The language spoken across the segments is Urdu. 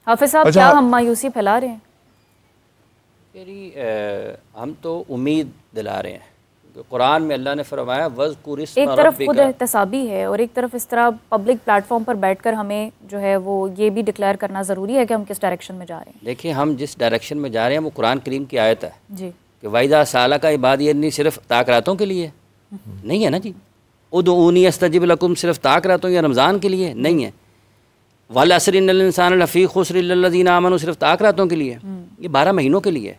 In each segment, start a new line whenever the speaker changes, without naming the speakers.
حافظ صاحب کیا ہم مایوسی پھیلا رہے ہیں؟
ہم تو امید دلا رہے ہیں. قرآن میں اللہ نے فرمایا وَاذْكُرِ اسْمَ
ایک طرف
رَبِّكَ،
خود احتسابی ہے اور ایک طرف اس طرح پبلک پلیٹ فارم پر بیٹھ کر ہمیں جو ہے وہ یہ بھی ڈکلیئر کرنا ضروری ہے کہ ہم کس ڈائریکشن میں جا رہے ہیں.
دیکھیں ہم جس ڈائریکشن میں جا رہے ہیں وہ قرآن کریم کی آیت ہے
جی
کہ وَإِذَا سَأَلَكَ عِبَادِي عَنِّي صرف طاق راتوں کے لیے نہیں ہے نا جی. ادعونی استجب لکم صرف طاق راتوں یا رمضان کے لیے نہیں ہے. وَالْعَصْرِ إِنَّ الْإِنسَانَ لَفِي خُسْرٍ إِلَّا الَّذِينَ آمَنُوا صرف طاق راتوں کے لیے. یہ 12 مہینوں کے لیے.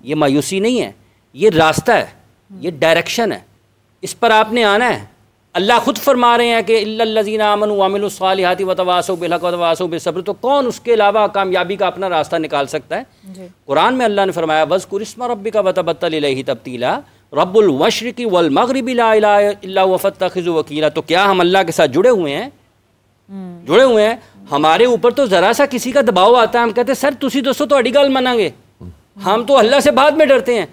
یہ مایوسی نہیں ہے، یہ راستہ ہے، یہ ڈائریکشن ہے، اس پر آپ نے آنا ہے. اللہ خود فرما رہے ہیں کہ إِلَّا الَّذِينَ آمَنُوا وَعَمِلُوا الصَّالِحَاتِ وَتَوَاصَوْا بِالْحَقِّ وَتَوَاصَوْا بِالصَّبْرِ. تو کون اس کے علاوہ کامیابی کا اپنا راستہ نکال سکتا ہے؟ قرآن میں اللہ نے فرمایا وَاذْكُرِ اسْمَ رَبِّكَ وَتَبَتَّلْ إِلَيْهِ تَبْتِيلًا رب المشرق والمغرب لا الہ الا هو فاتخذوا وکیلا. تو کیا ہم اللہ کے ساتھ جڑے ہوئے ہیں؟ ہمارے اوپر تو ذرا سا کسی کا دباؤ آتا ہے ہم کہتے ہیں سر تسی دوستو تو اڑی گل مناں گے. ہم تو اللہ سے بعد میں ڈرتے ہیں.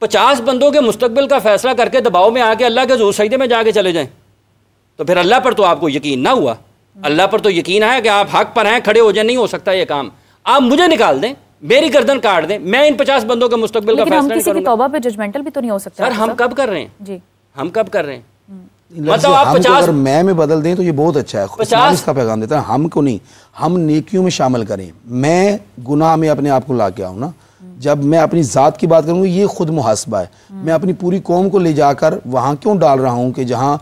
50 بندوں کے مستقبل کا فیصلہ کر کے دباؤ میں آ کے اللہ کے حضور سجدے میں جا کے چلے جائیں تو پھر اللہ پر تو آپ کو یقین نہ ہوا. اللہ پر تو یقین آیا کہ آپ حق پر ہیں، کھڑے ہو جائیں. نہیں ہو سکتا یہ کام. آپ مجھے نکال دیں، میری گردن کاٹ دیں، میں ان 50 بندوں کے مستقبل کا فیصلہ نہیں کروں گا.
لیکن ہم کسی کی توبہ پہ ججمنٹل بھی تو نہیں ہو سکتا.
سر ہم کب کر رہے ہیں؟
جی
ہم کب کر رہے ہیں؟
مطلب آپ 50 اگر میں بدل دیں تو یہ بہت اچھا ہے. 50 کا پیغام دیتا ہے ہم کو نہیں، ہم نیکیوں میں شامل کریں. میں گناہ میں اپنے آپ کو لا کے آؤں نا. جب میں اپنی ذات کی بات کروں گا یہ خود محاسبہ ہے. میں اپنی پوری قوم کو لے جا کر وہاں کیوں ڈال رہا ہوں کہ جہاں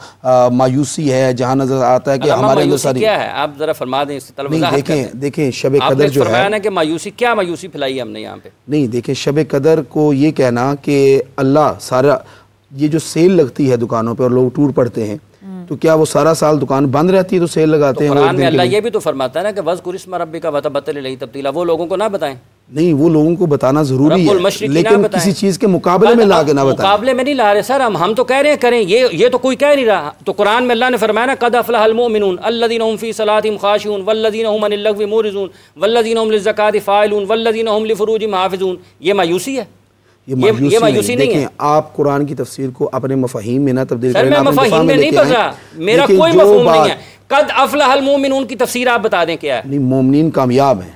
مایوسی ہے، جہاں نظر آتا ہے کہ ہمارے اندر ساری
کیا ہے. آپ ذرا فرما دیں اس سے
دیکھیں شب قدر جو ہے
نا کہ مایوسی کیا مایوسی پھیلائی ہم نے یہاں پہ.
نہیں دیکھیں شب قدر کو یہ کہنا کہ اللہ سارا یہ جو سیل لگتی ہے دکانوں پہ اور لوگ ٹور پڑتے ہیں تو کیا وہ سارا سال دکان بند رہتی ہے تو سیل لگاتے ہیں؟
قرآن میں اللہ یہ بھی تو فرماتا ہے نا کہ وَاذْكُرِ اسْمَ رَبِّكَ وَتَبَتَّلْ إِلَيْهِ تَبْتِيلًا. وہ لوگوں کو نہ بتائیں. نہیں
وہ لوگوں کو بتانا ضروری ہے لیکن کسی چیز کے مقابلے میں لا کے نہ بتائیں.
مقابلے میں نہیں لا رہے سر ہم تو کہہ رہے ہیں کریں. یہ تو کوئی کہہ نہیں رہا. تو قرآن میں اللہ نے فرمایا نا قَدْ أَفْلَحَ الْمُؤْمِنُونَ الَّذِينَ هُمْ فِي صَلَاتِهِمْ خَاشِعُونَ وَالَّذِينَ هُمْ عَنِ اللَّغْوِ مُعْرِضُونَ وَالَّذِينَ هُمْ لِلزَّكَاةِ فَاعِلُونَ وَالَّذِينَ هُمْ لِفُرُوجِهِمْ حَافِظُونَ. یہ مایوسی ہے؟ یہ مایوسی نہیں ہے.
آپ قرآن کی تفسیر کو اپنے مفاہیم میں نہ تبدیل کریں.
سر میں مفاہیم میں نہیں پڑھ رہا، میرا کوئی مفہوم نہیں ہے. قد افلح المومنون کی تفسیر آپ بتا دیں کیا ہے.
نہیں مومنین کامیاب ہیں.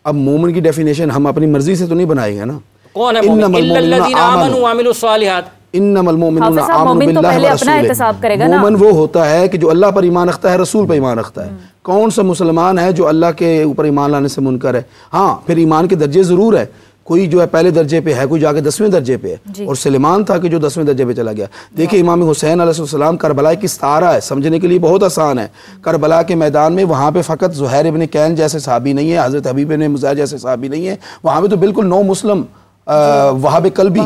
اب مومن کی ڈیفینیشن ہم اپنی مرضی سے تو نہیں بنائیں گے نا.
کون ہے مومن؟ الا الذین آمنوا وعملوا الصالحات.
انما المؤمنون آمنوا باللہ ورسولہ. مومن وہ ہوتا ہے کہ جو اللہ پر ایمان رکھتا ہے، رسول پر ایمان رکھتا ہے. کون سا مسلمان ہے جو اللہ کے اوپر ایمان لانے سے منکر ہے؟ ہاں پھر ایمان کے درجے ضرور ہے. کوئی جو ہے پہلے درجے پہ ہے، کوئی جا کے 10ویں درجے پہ ہے. اور سلیمان تھا کہ جو 10ویں درجے پہ چلا گیا. دیکھیں امام حسین علیہ السلام کربلا کی ستارہ ہے، سمجھنے کے لیے بہت آسان ہے. کربلا کے میدان میں وہاں پہ فقط زہیر ابن کین جیسے صحابی نہیں ہے، حضرت حبیب ابن مزاح جیسے صحابی نہیں ہے. وہاں پہ تو بالکل نو مسلم وہاب قلبی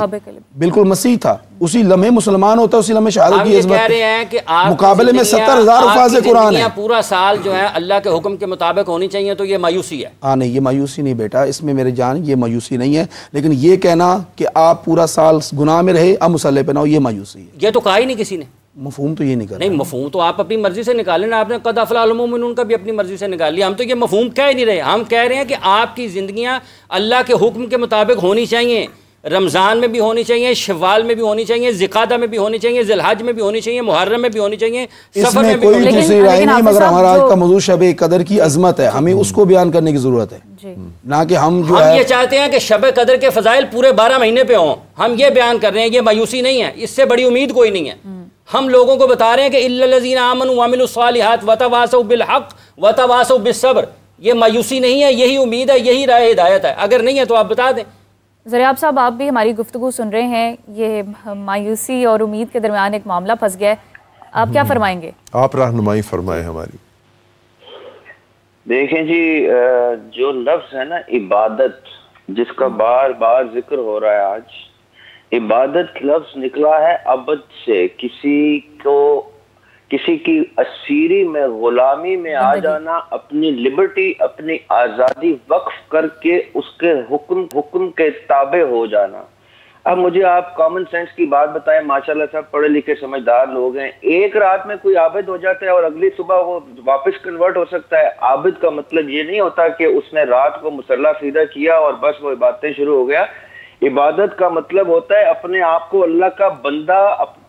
بالکل مسیح تھا. اسی لمحے مسلمان ہوتا ہے، اسی لمحے شہادت کی عظمت. مقابلے میں 70,000 الفاظ قرآن ہیں.
پورا سال جو ہے اللہ کے حکم کے مطابق ہونی چاہیے تو یہ مایوسی ہے.
ہاں نہیں یہ مایوسی نہیں بیٹا، اس میں میرے جان یہ مایوسی نہیں ہے. لیکن یہ کہنا کہ آپ پورا سال گناہ میں رہے اب مسلح پہ نہ ہو، یہ مایوسی ہے.
یہ تو کہا ہی نہیں کسی نے.
مفہوم تو یہ نہیں کر رہا.
نہیں مفہوم تو آپ اپنی مرضی سے نکالیں نا. آپ نے قد افلح المؤمنون کا بھی اپنی مرضی سے نکال لیا. ہم تو یہ مفہوم کہہ نہیں رہے. ہم کہہ رہے ہیں کہ آپ کی زندگیاں اللہ کے حکم کے مطابق ہونی چاہیے. رمضان میں بھی ہونی چاہیے، شوال میں بھی ہونی چاہیے، ذوالقعدہ میں بھی ہونی چاہیے، ذی الحج میں بھی ہونی چاہیے، محرم میں بھی ہونی چاہیے، سفر میں بھی ہونی چاہیے.
کوئی دوسری رائے نہیں مگر ہمارا آج کا موضوع شب قدر کی عظمت ہے. ہمیں اس کو بیان کرنے کی ضرورت ہے، نہ کہ ہم جو ہے
یہ چاہتے ہیں کہ شب قدر کے فضائل پورے 12 مہینے پہ ہوں. ہم یہ بیان کر رہے ہیں. یہ مایوسی نہیں ہے، اس سے بڑی امید کوئی نہیں ہے. ہم لوگوں کو بتا رہے ہیں کہ الا الذین آمنوا وعملوا الصالحات وتواصوا بالحق وتواصوا بالصبر. یہ مایوسی نہیں ہے، یہی امید ہے، یہی راہ ہدایت ہے. اگر نہیں ہے تو آپ بتا دیں.
زریاب صاحب آپ بھی ہماری گفتگو سن رہے ہیں. یہ مایوسی اور امید کے درمیان ایک معاملہ پھنس گیا ہے. آپ کیا فرمائیں گے؟
آپ رہنمائی فرمائیں ہماری.
دیکھیں جی جو لفظ ہے نا عبادت، جس کا بار بار ذکر ہو رہا ہے آج، عبادت لفظ نکلا ہے عبد سے. کسی کی اسیری میں غلامی میں آ جانا، اپنی لبرٹی اپنی آزادی وقف کر کے اس کے حکم کے تابع ہو جانا. اب مجھے آپ کامن سینس کی بات بتائیں. ماشاءاللہ صاحب پڑھے لکھے سمجھدار لوگ ہیں. ایک رات میں کوئی عابد ہو جاتا ہے اور اگلی صبح وہ واپس کنورٹ ہو سکتا ہے. عابد کا مطلب یہ نہیں ہوتا کہ اس نے رات کو مصلی سیدھا کیا اور بس وہ عبادتیں شروع ہو گیا. عبادت کا مطلب ہوتا ہے اپنے آپ کو اللہ کا بندہ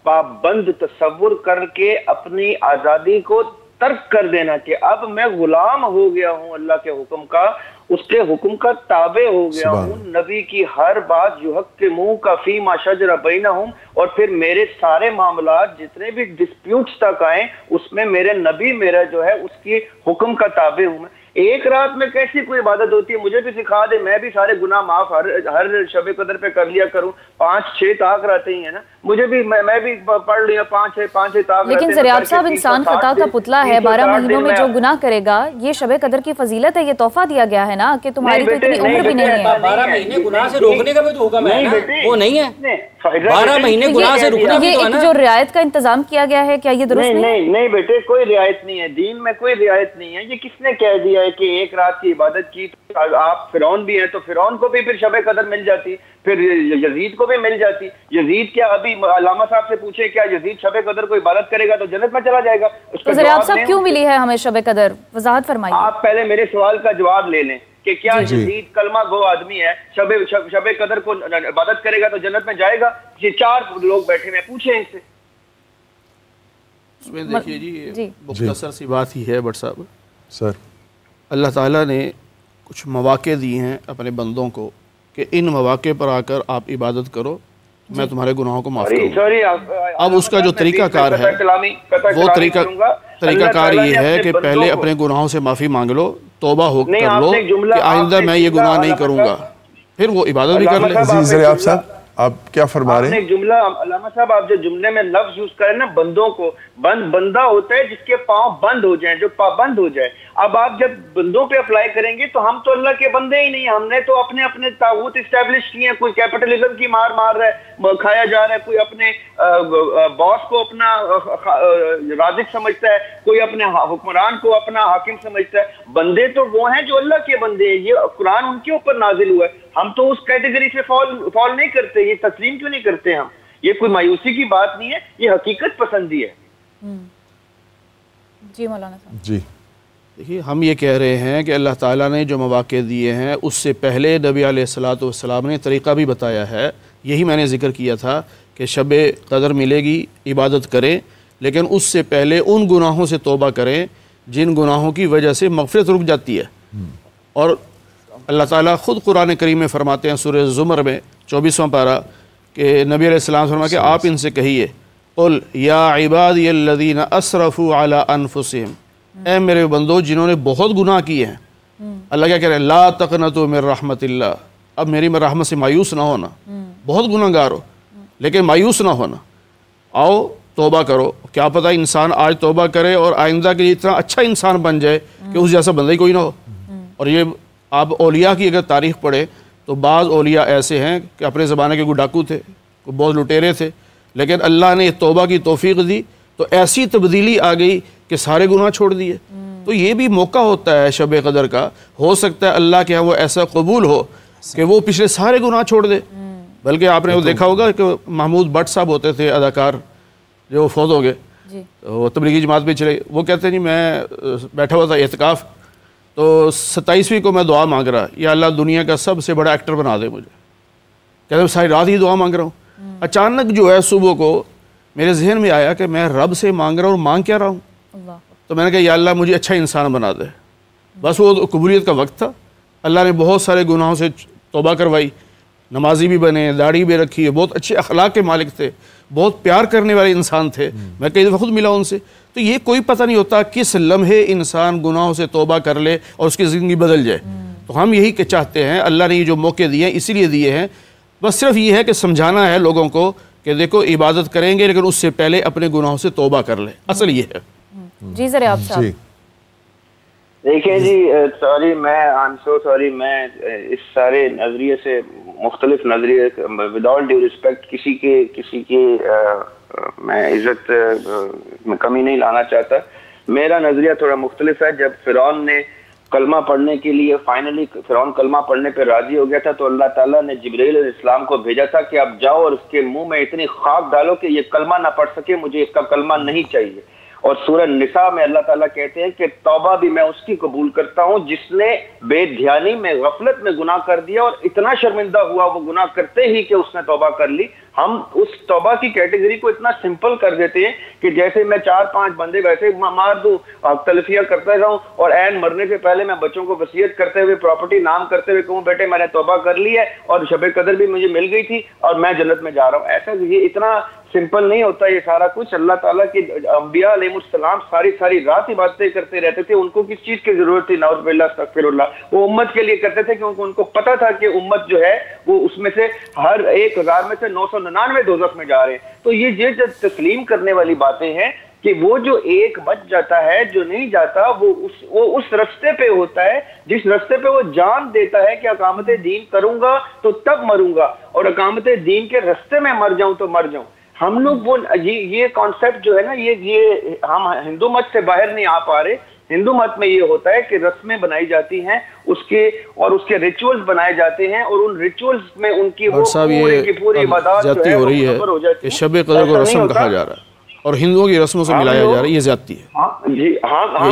پابند تصور کر کے اپنی آزادی کو ترک کر دینا کہ اب میں غلام ہو گیا ہوں اللہ کے حکم کا، اس کے حکم کا تابع ہو گیا ہوں، نبی کی ہر بات جو حق کے منہ کا فیما شجر بینہم، اور پھر میرے سارے معاملات جتنے بھی ڈسپیوٹس تک آئیں اس میں میرے نبی میرا جو ہے اس کی حکم کا تابع ہوں میں۔ ایک رات میں کیسی کوئی عبادت ہوتی ہے؟ مجھے بھی سکھا دے، میں بھی سارے گناہ معاف ہر شب قدر پہ کر لیا کروں۔ 5-6 طاق راتیں ہی ہیں نا، مجھے بھی میں بھی پڑھ لیا 5-6 طاق۔
لیکن زریاب صاحب انسان خطا کا پتلا ہے، 12 مہینوں میں جو گناہ کرے گا، یہ شب قدر کی فضیلت ہے، یہ تحفہ دیا گیا ہے نا کہ تمہاری تو اتنی عمر بھی نہیں ہے۔
12 مہینے گناہ سے روکنے کا بھی تو حکم ہے نا، وہ نہیں ہے 12 مہینے گناہ سے روکنے
یہ ایک جو رعایت کا انتظام کیا گیا ہے، کیا یہ درست نہیں؟
نہیں بیٹے، کوئی رعایت نہیں ہے دین میں، کوئی رعایت نہیں ہے۔ یہ کس نے کہہ دیا ہے کہ ایک رات کی عبادت کی؟ آپ فرعون بھی ہیں تو فرعون کو بھی پھر شب قدر مل جاتی، پھر یزید کو بھی مل جاتی۔ یزید کیا، ابھی علامہ صاحب سے پوچھے کیا یزید شب قدر کو عبادت کرے گا تو جنت میں چلا جائے گا؟
تو زریاب صاحب کیوں ملی ہے ہمیں شب قدر؟ وضاحت فرمائیے۔
آپ پہلے میرے سوال کا جواب لے لیں کہ کیا یزید کلمہ گو آدمی ہے، شب قدر کو عبادت کرے گا تو جنت میں جائے گا؟ یہ 4 لوگ بیٹھے ہیں، پوچھیں ان سے۔
اس میں دیکھیے جی مختصر سی بات ہی ہے بٹ صاحب، سر اللہ تعالیٰ نے کچھ مواقع دی ہیں اپنے بندوں کو کہ ان مواقع پر آ کر آپ عبادت کرو، میں تمہارے گناہوں کو معاف کروں گا۔ اب اس کا جو طریقہ کار ہے وہ طریقہ کار یہ ہے کہ پہلے اپنے گناہوں سے معافی مانگ لو، توبہ ہو کر لو کہ آئندہ میں یہ گناہ نہیں کروں گا، پھر وہ عبادت بھی کر لے۔
جی زریاب صاحب آپ کیا فرما رہے ہیں؟
جملہ علامہ صاحب، آپ جو جملے میں لفظ یوز کریں نا بندوں کو، بندہ ہوتا ہے جس کے پاؤں بند ہو جائیں، جو پابند ہو جائے۔ اب آپ جب بندوں پہ اپلائی کریں گے تو ہم تو اللہ کے بندے ہی نہیں، ہم نے تو اپنے طاغوت اسٹیبلش کیے ہیں۔ کوئی کیپٹلزم کی مار رہا ہے، کھایا جا رہا ہے، کوئی اپنے باس کو اپنا رازق سمجھتا ہے، کوئی اپنے حکمران کو اپنا حاکم سمجھتا ہے۔ بندے تو وہ ہیں جو اللہ کے بندے ہیں، یہ قرآن ان کے اوپر نازل ہوا ہے۔ ہم تو اس کیٹیگری سے فال نہیں کرتے، یہ تسلیم کیوں نہیں کرتے ہم؟ یہ کوئی مایوسی کی بات نہیں ہے، یہ حقیقت پسندی ہے۔
جی مولانا صاحب۔
جی دیکھیے، ہم یہ کہہ رہے ہیں کہ اللہ تعالیٰ نے جو مواقع دیے ہیں اس سے پہلے نبی علیہ الصلوۃ والسلام نے طریقہ بھی بتایا ہے۔ یہی میں نے ذکر کیا تھا کہ شب قدر ملے گی، عبادت کریں، لیکن اس سے پہلے ان گناہوں سے توبہ کریں جن گناہوں کی وجہ سے مغفرت رک جاتی ہے۔ اور اللہ تعالیٰ خود قرآن کریم میں فرماتے ہیں سورہ زمر میں 24واں پارہ کہ نبی علیہ السلام فرمایا کہ آپ ان سے کہیے قل یا عبادی الذین اسرفوا علی انفسہم، اے میرے بندو جنہوں نے بہت گناہ کیے ہیں۔ اللہ کیا کہہ رہے ہیں؟ لا تقنطوا من رحمت اللہ، اب میری رحمت سے مایوس نہ ہونا، بہت گناہ گار ہو لیکن مایوس نہ ہونا، آؤ توبہ کرو۔ کیا پتہ انسان آج توبہ کرے اور آئندہ کے لیے اتنا اچھا انسان بن جائے کہ اس جیسا بندہ ہی کوئی نہ ہو۔ اور یہ آپ اولیاء کی اگر تاریخ پڑھیں تو بعض اولیاء ایسے ہیں کہ اپنے زمانے کے کوئی ڈاکو تھے، کوئی بہت لٹیرے تھے، لیکن اللہ نے توبہ کی توفیق دی تو ایسی تبدیلی آ گئی کہ سارے گناہ چھوڑ دیے۔ تو یہ بھی موقع ہوتا ہے شب قدر کا، ہو سکتا ہے اللہ کے ہاں وہ ایسا قبول ہو کہ وہ پچھلے سارے گناہ چھوڑ دے۔ بلکہ آپ نے وہ دیکھا ہوگا کہ محمود بٹ صاحب ہوتے تھے اداکار، جو فوت ہو گئے، وہ تبلیغی جماعت پہ چلے، وہ کہتے ہیں جی میں بیٹھا ہوا تھا اعتکاف، تو 27ویں کو میں دعا مانگ رہا، یا اللہ دنیا کا سب سے بڑا ایکٹر بنا دے مجھے۔ کہتے ہیں ساری رات ہی دعا مانگ رہا ہوں، اچانک جو ہے صبح کو میرے ذہن میں آیا کہ میں رب سے مانگ رہا ہوں اور مانگ کیا رہا ہوں؟ تو میں نے کہا یا اللہ مجھے اچھا انسان بنا دے۔ بس وہ قبولیت کا وقت تھا، اللہ نے بہت سارے گناہوں سے توبہ کروائی، نمازی بھی بنے، داڑھی بھی رکھی، بہت اچھے اخلاق کے مالک تھے، بہت پیار کرنے والے انسان تھے، میں کئی دفعہ خود ملا ان سے۔ تو یہ کوئی پتہ نہیں ہوتا کس لمحے انسان گناہوں سے توبہ کر لے اور اس کی زندگی بدل جائے۔ تو ہم یہی کہ چاہتے ہیں، اللہ نے یہ جو موقع دیے ہیں اسی لیے دیے ہیں، بس صرف یہ ہے کہ سمجھانا ہے لوگوں کو کہ دیکھو عبادت کریں گے لیکن اس سے پہلے اپنے گناہوں سے توبہ کر لیں، اصل یہ ہے۔
جی ذرا آپ صاحب
دیکھیں جی، سوری میں اس سارے نظریے سے مختلف نظریے وداؤٹ ڈیو ریسپیکٹ کسی کی میں عزت میں کمی نہیں لانا چاہتا۔ میرا نظریہ تھوڑا مختلف ہے۔ جب فرعون نے کلمہ پڑھنے کے لیے فائنلی فرعون کلمہ پڑھنے پہ راضی ہو گیا تھا تو اللہ تعالیٰ نے جبرائیل علیہ السلام کو بھیجا تھا کہ آپ جاؤ اور اس کے منہ میں اتنی خاک ڈالو کہ یہ کلمہ نہ پڑھ سکے، مجھے اس کا کلمہ نہیں چاہیے۔ اور سورہ نساء میں اللہ تعالیٰ کہتے ہیں کہ توبہ بھی میں اس کی قبول کرتا ہوں جس نے بے دھیانی میں غفلت میں گناہ کر دیا اور اتنا شرمندہ ہوا وہ گناہ کرتے ہی کہ اس نے توبہ کر لی، ہم اس توبہ کی کیٹیگری کو اتنا سمپل کر دیتے ہیں کہ جیسے میں 4-5 بندے ویسے مار دوں، تلفیہ کرتا رہوں، اور عین مرنے سے پہلے میں بچوں کو وصیت کرتے ہوئے پراپرٹی نام کرتے ہوئے کہوں بیٹے میں نے توبہ کر لی ہے اور شب قدر بھی مجھے مل گئی تھی اور میں جنت میں جا رہا ہوں. ایسا یہ اتنا سمپل نہیں ہوتا یہ سارا کچھ. اللہ تعالیٰ کے انبیاء علیہ السلام ساری رات عبادتیں کرتے رہتے تھے. ان کو کس چیز کی ضرورت تھی؟ نعوذ باللہ استغفر اللہ. وہ امت کے لیے کرتے تھے کیونکہ ان کو پتا تھا کہ امت جو ہے وہ اس میں سے ہر 1000 میں سے 999 دوزخ میں جا رہے ہیں. تو یہ تسلیم کرنے والی باتیں ہیں کہ وہ جو ایک بچ جاتا ہے، جو نہیں جاتا، وہ اس رستے پہ ہوتا ہے جس رستے پہ وہ جان دیتا ہے کہ اقامت دین کروں گا تو تب مروں گا، اور اقامت دین کے رستے میں مر جاؤں تو مر جاؤں. ہم لوگ وہ یہ کانسیپٹ جو ہے نا، یہ ہم ہندو مت سے باہر نہیں آ پا رہے. ہندو مت میں یہ ہوتا ہے کہ رسمیں بنائی جاتی ہیں اس کے ریچولز بنائے جاتے ہیں، اور ان ریچولز میں ان کی پوری عبادات
زیادتی ہو رہی ہے کہ شب قدر کو رسم کہا جا رہا ہے اور ہندوؤں کی رسموں سے ملایا جا رہا ہے. یہ زیادتی ہے،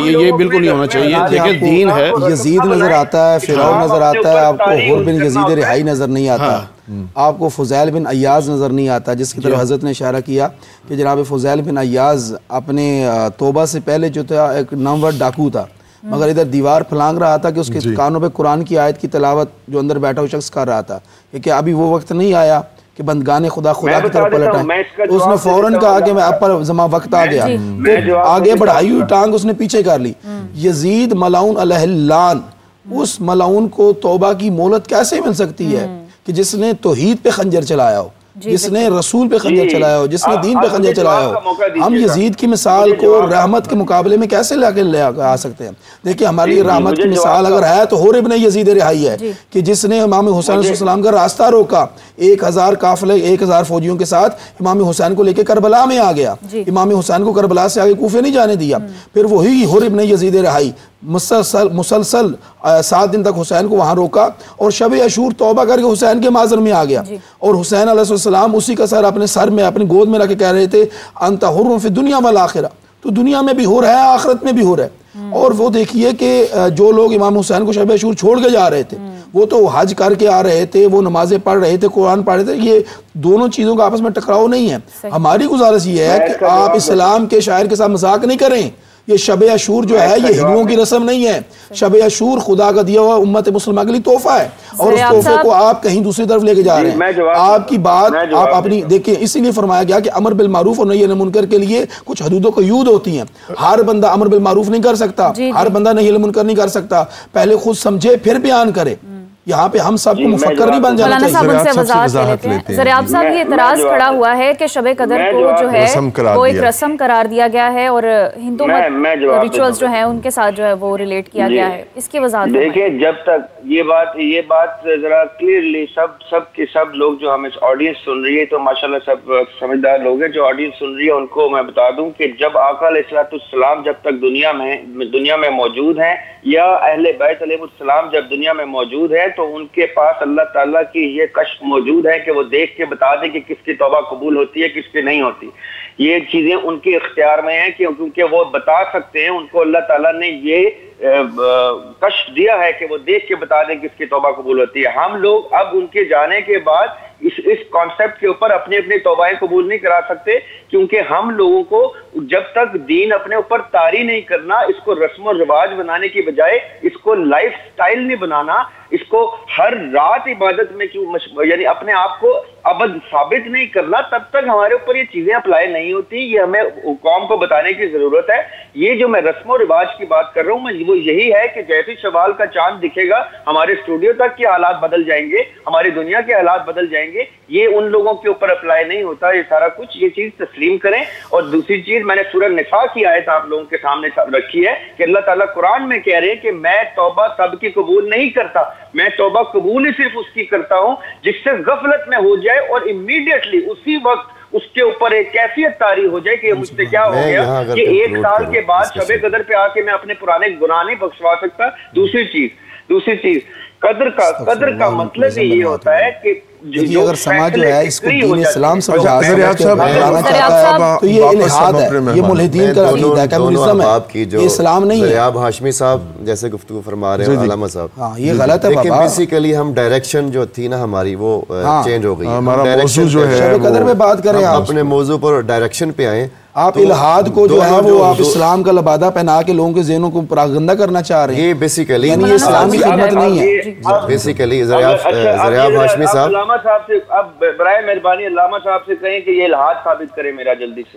یہ بالکل نہیں ہونا چاہیے. دیکھیں دین ہے.
یزید نظر آتا ہے، فرعون نظر آتا ہے، آپ کو حور بن یزید رہائی نظر نہیں آتا، آپ کو فضیل بن ایاز نظر نہیں آتا، جس کی طرف حضرت نے اشارہ کیا کہ جناب فضیل بن ایاز اپنے توبہ سے پہلے جو تھا ایک نامور ڈاکو تھا، مگر ادھر دیوار پھلانگ رہا تھا کہ اس کے کانوں پہ قرآن کی آیت کی تلاوت جو اندر بیٹھا ہوا شخص کر رہا تھا کہ ابھی وہ وقت نہیں آیا کہ بندگان خدا کی طرف پلٹائیں. اس نے فوراً کہا کہ میں اب پر زمان وقت آ گیا، آگے بڑھائی ہوئی ٹانگ اس نے پیچھے کر لی. یزید ملعون علیہ اللعن، اس ملعون کو توبہ کی مہلت کیسے مل سکتی ہے کہ جس نے توحید پہ خنجر چلایا ہو، جس نے رسول پہ خنجر چلایا ہو، جس نے دین پہ خنجر چلایا ہو. ہم یزید کی مثال کو رحمت کے مقابلے میں کیسے لے آ سکتے ہیں؟ دیکھیں ہماری رحمت کی مثال اگر ہے تو حور ابن یزید رہائی ہے کہ جس نے امام حسین علیہ السلام کا راستہ روکا. 1000 قافلے 1000 فوجیوں کے ساتھ امام حسین کو لے کے کربلا میں آ گیا. امام حسین کو کربلا سے آگے کوفے نہیں جانے دیا. پھر وہی حور ابن یزید رہائی مسلسل 7 دن تک حسین کو وہاں روکا، اور شب عاشور توبہ کر کے حسین کے معذر میں آ گیا. اور حسین علیہ السلام اسی کا سر اپنے سر میں اپنی گود میں رکھ کے کہہ رہے تھے انت حر فی الدنیا والآخرہ، تو دنیا میں بھی حر ہے، آخرت میں بھی حر ہے. اور وہ دیکھیے کہ جو لوگ امام حسین کو شب عاشور چھوڑ کے جا رہے تھے، وہ تو حج کر کے آ رہے تھے، وہ نمازیں پڑھ رہے تھے، قرآن پڑھ رہے تھے. یہ دونوں چیزوں کا آپس میں ٹکراؤ نہیں ہے. ہماری گزارش یہ ہے کہ آپ اسلام کے شاعر کے ساتھ مذاق نہیں کریں. یہ شب عاشور جو ہے یہ ہندوؤں کی رسم نہیں ہے. شب عاشور خدا کا دیا ہوا امت مسلمہ کے لیے تحفہ ہے، اور اس تحفے کو آپ کہیں دوسری طرف لے کے جا رہے ہیں. آپ کی بات آپ اپنی دیکھیں، اسی لیے فرمایا گیا کہ امر بالمعروف اور نہی عن المنکر کے لیے کچھ حدود و قیود ہوتی ہیں. ہر بندہ امر بالمعروف نہیں کر سکتا، ہر بندہ نہی عن المنکر نہیں کر سکتا. پہلے خود سمجھے پھر بیان کرے. یہاں پہ ہم سب کو مفکر نہیں بن جانا چاہیے.
مولانا صاحب ان سے وضاحت لیتے ہیں. زریاب صاحب یہ اعتراض کھڑا ہوا ہے کہ شب قدر کو جو ہے وہ ایک رسم قرار دیا گیا ہے اور ہندو مت ریچولز جو ہیں ان کے ساتھ جو ہے وہ ریلیٹ کیا گیا ہے. اس کی وضاحت
دیکھیں. جب تک یہ بات ذرا کلیئرلی سب کے سب لوگ جو ہمیں آڈینس سن رہی ہے تو ماشاءاللہ سب سمجھدار لوگ ہیں. جو آڈینس سن رہی ہے ان کو میں بتا دوں کہ جب آقا علیہ السلام جب تک دنیا میں موجود ہیں، یا اہل بیت علیہ السلام جب دنیا میں موجود ہے، تو ان کے پاس اللہ تعالیٰ کی یہ کشف موجود ہے کہ وہ دیکھ کے بتا دیں کہ کس کی توبہ قبول ہوتی ہے، کس کی نہیں ہوتی. یہ چیزیں ان کے اختیار میں ہیں کیونکہ وہ بتا سکتے ہیں. ان کو اللہ تعالیٰ نے یہ کشف دیا ہے کہ وہ دیکھ کے بتا دیں کس کی توبہ قبول ہوتی ہے. ہم لوگ اب ان کے جانے کے بعد اس کانسیپٹ کے اوپر اپنی توبائیں قبول نہیں کرا سکتے، کیونکہ ہم لوگوں کو جب تک دین اپنے اوپر طاری نہیں کرنا، اس کو رسم و رواج بنانے کی بجائے اس کو لائف سٹائل نہیں بنانا، اس کو ہر رات عبادت میں یعنی اپنے آپ کو ابد ثابت نہیں کرنا، تب تک ہمارے اوپر یہ چیزیں اپلائی نہیں ہوتی. یہ ہمیں قوم کو بتانے کی ضرورت ہے. یہ جو میں رسم و رواج کی بات کر رہا ہوں وہ یہی ہے کہ جیسے شوال کا چاند دکھے گا ہمارے اسٹوڈیو تک کے حالات بدل جائیں گے، ہماری دنیا کے حالات بدل جائیں گے. یہ ان لوگوں کے اوپر اپلائی نہیں ہوتا یہ سارا کچھ. یہ چیز تسلیم کریں. اور دوسری چیز میں نے سورہ نساء کی آیت آپ لوگوں کے سامنے رکھی ہے کہ اللہ تعالیٰ قرآن میں کہہ رہے ہیں کہ میں توبہ سب کی قبول نہیں کرتا، میں توبہ قبول ہی صرف اس کی کرتا ہوں جس سے غفلت میں ہو جائے اور امیڈیٹلی اسی وقت اس کے اوپر ایک کیفیت طاری ہو جائے کہ مجھ سے کیا ہو گیا کہ 1 سال کے بعد شب قدر پہ آ کے میں اپنے پرانے گناہ نہیں بخشوا سکتا. دوسری چیز قدر کا مطلب یہ ہوتا ہے کہ
دیکھیے اگر سماج جو ہے اس کو دین اسلام سے
تو یہ الہاد ہے، یہ ملحدین کا عقیدہ ہے، کمیونزم ہے،
یہ اسلام نہیں ہے۔
ضیاب ہاشمی صاحب جیسے گفتگو فرما رہے ہیں علامہ صاحب،
ہاں یہ غلط ہے
لیکن
بابا۔
بیسیکلی ہم ڈائریکشن جو تھی نا ہماری وہ چینج ہو گئی،
ہمارا موضوع جو ہے
شب قدر میں بات کریں، آپ
اپنے موضوع پر ڈائریکشن پہ آئیں۔
آپ الہاد کو جو ہے وہ آپ اسلام کا لبادہ پہنا کے لوگوں کے ذہنوں کو پراگندہ کرنا چاہ رہے ہیں،
یہ بیسیکلی
یعنی یہ اسلام کی خدمت نہیں ہے۔
بیسیکلی ضیاب ہاشمی صاحب،
علامہ صاحب سے اب برائے مہربانی علامہ صاحب سے کہیں کہ یہ الہاد ثابت کرے میرا جلدی سے۔